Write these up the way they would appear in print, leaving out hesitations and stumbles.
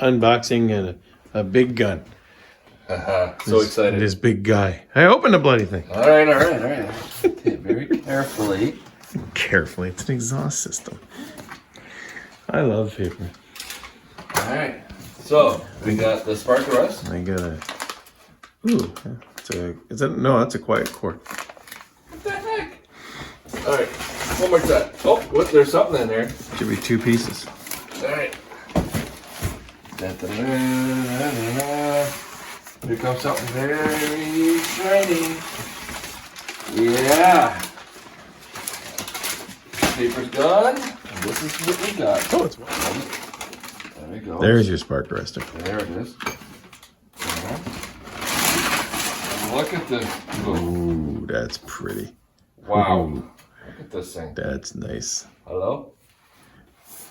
unboxing a big gun. So excited. This big guy. I opened the bloody thing. All right. Okay, very carefully. Carefully. It's an exhaust system. I love paper. All right. So we got the spark arrest. I got a. Ooh, no, that's a quiet cord. What the heck? All right. One more time. Oh, what? There's something in there. Should be 2 pieces. All right. Here comes something very shiny. Yeah. Paper's done. This is what we got. Oh, it's there we go. There's your spark arrestor. There it is. Look at this. Ooh, that's pretty. Wow. Ooh, Look at this thing. that's nice. Hello?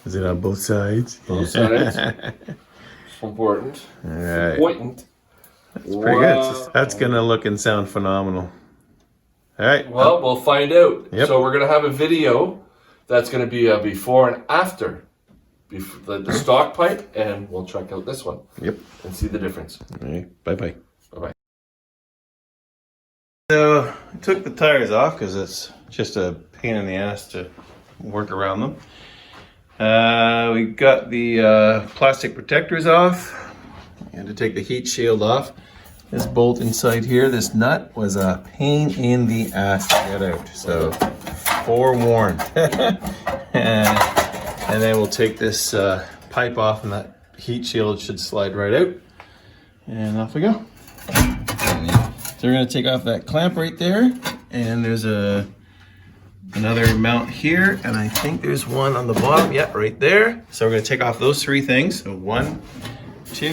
Is it on both sides? Both sides. It's important. All right. Important. That's pretty good. That's going to look and sound phenomenal. All right. Well, we'll find out. Yep. So we're going to have a video that's going to be a before and after the stock pipe, and we'll check out this one. Yep. And see the difference. All right. Bye-bye. Bye-bye. So I took the tires off because it's just a pain in the ass to work around them. We got the plastic protectors off. And to take the heat shield off. This bolt inside here, this nut, was a pain in the ass to get out. So, forewarned. And then we'll take this pipe off, and that heat shield should slide right out. And off we go. So we're going to take off that clamp right there. And there's another mount here. And I think there's one on the bottom. Yep, right there. So we're going to take off those 3 things. So 1, 2,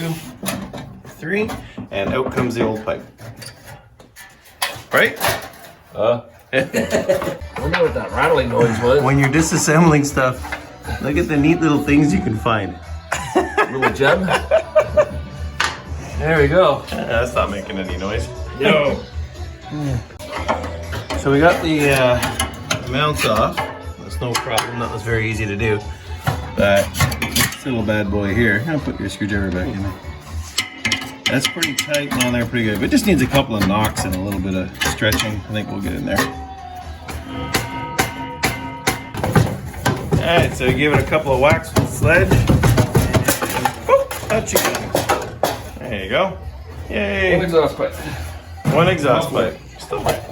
3, and out comes the old pipe. Right? I wonder what that rattling noise was. When you're disassembling stuff, look at the neat little things you can find. Little gem. There we go. That's not making any noise. No. So we got the mounts off. That's no problem. That was very easy to do. But this little bad boy here, I'll put your screwdriver back in there. That's pretty tight on there, pretty good. But it just needs a couple of knocks and a little bit of stretching. I think we'll get in there. All right, so give it a couple of whacks with the sledge. Out you go. There you go. Yay. One exhaust pipe. One exhaust pipe. Still right.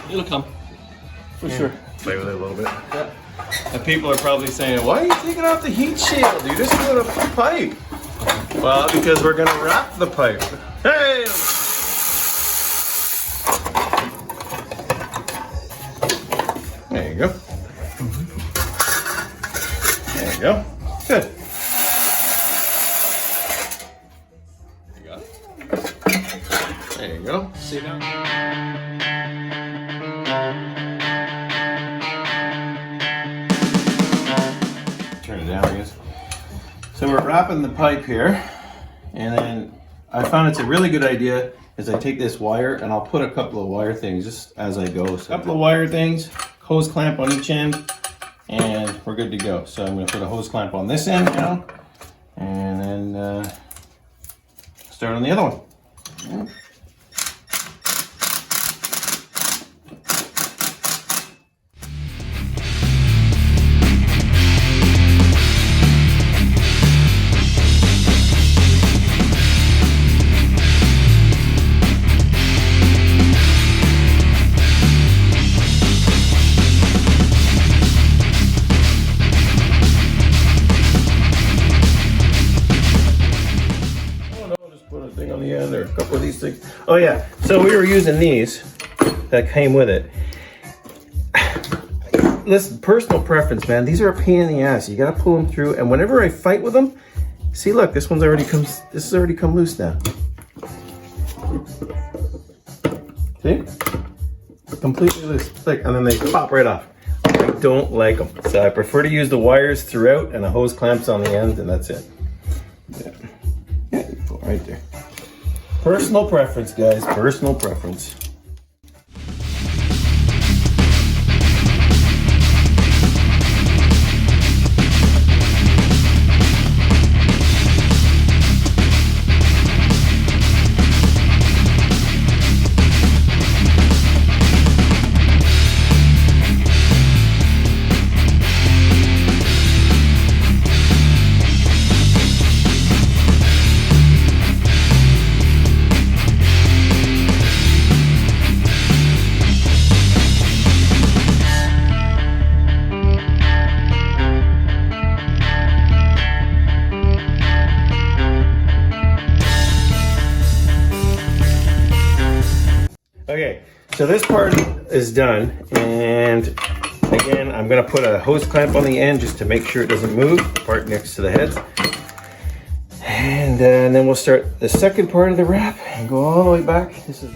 It'll come. For sure. Play with it a little bit. Yeah. And people are probably saying, why are you taking off the heat shield? You just put a pipe. Well, because we're gonna wrap the pipe. Hey! There you go. There you go. Good. There you go. There you go. See now? Turn it down, I guess. So we're wrapping the pipe here, and then I found it's a really good idea is I take this wire and I'll put a couple of wire things just as I go. So a couple of wire things, hose clamp on each end, and we're good to go. So I'm going to put a hose clamp on this end now, and then start on the other one. Or a couple of these things. Oh yeah, so we were using these that came with it. Listen, personal preference, man. These are a pain in the ass. You gotta pull them through, and whenever I fight with them, see, look, this has already come loose now. See? Completely loose, thick, and then they pop right off. I don't like them, so I prefer to use the wires throughout and the hose clamps on the end, and that's it. Yeah, yeah, you pull right there. Personal preference, guys. Personal preference. So this part is done, and again, I'm gonna put a hose clamp on the end just to make sure it doesn't move, the part next to the heads. And then we'll start the second part of the wrap and go all the way back. This is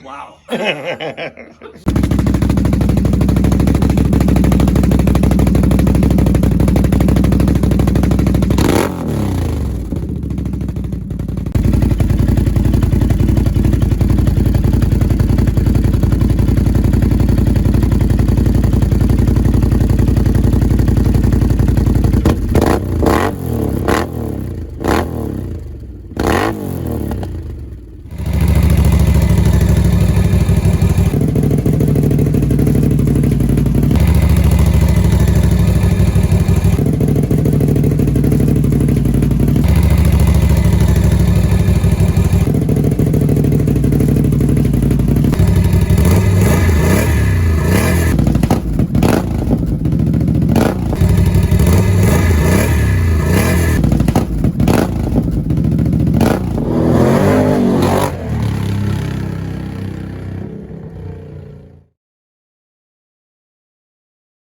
Wow.